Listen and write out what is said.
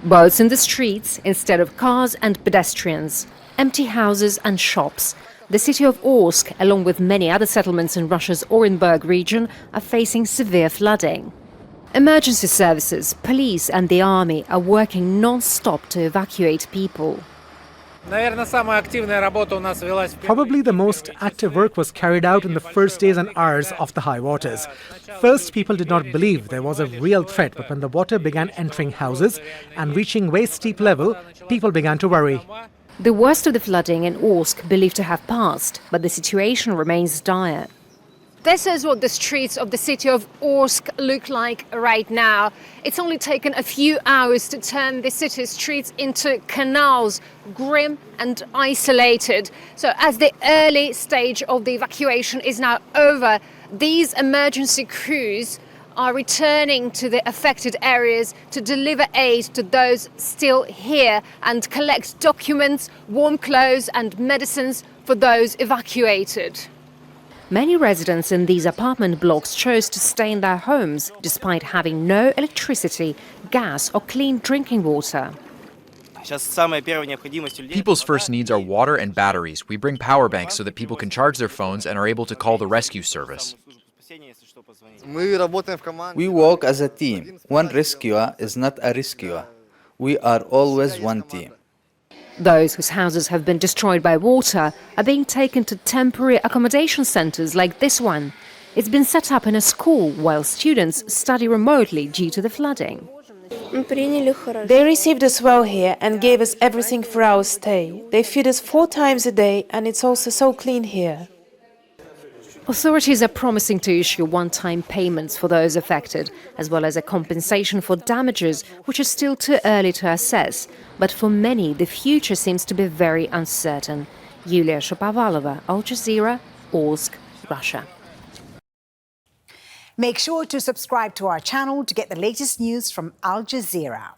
Boats in the streets instead of cars and pedestrians, empty houses and shops. The city of Orsk, along with many other settlements in Russia's Orenburg region, are facing severe flooding. Emergency services, police and the army are working non-stop to evacuate people. Probably the most active work was carried out in the first days and hours of the high waters. First, people did not believe there was a real threat, but when the water began entering houses and reaching waist steep level, people began to worry. The worst of the flooding in Orsk believed to have passed, but the situation remains dire. This is what the streets of the city of Orsk look like right now. It's only taken a few hours to turn the city's streets into canals, grim and isolated. So as the early stage of the evacuation is now over, these emergency crews are returning to the affected areas to deliver aid to those still here and collect documents, warm clothes and medicines for those evacuated. Many residents in these apartment blocks chose to stay in their homes despite having no electricity, gas or clean drinking water. People's first needs are water and batteries. We bring power banks so that people can charge their phones and are able to call the rescue service. We work as a team. One rescuer is not a rescuer. We are always one team. Those whose houses have been destroyed by water are being taken to temporary accommodation centres like this one. It's been set up in a school while students study remotely due to the flooding. They received us well here and gave us everything for our stay. They feed us 4 times a day and it's also so clean here. Authorities are promising to issue one-time payments for those affected, as well as a compensation for damages, which is still too early to assess. But for many, the future seems to be very uncertain. Yulia, Shapovalova, Al Jazeera, Orsk, Russia. Make sure to subscribe to our channel to get the latest news from Al Jazeera.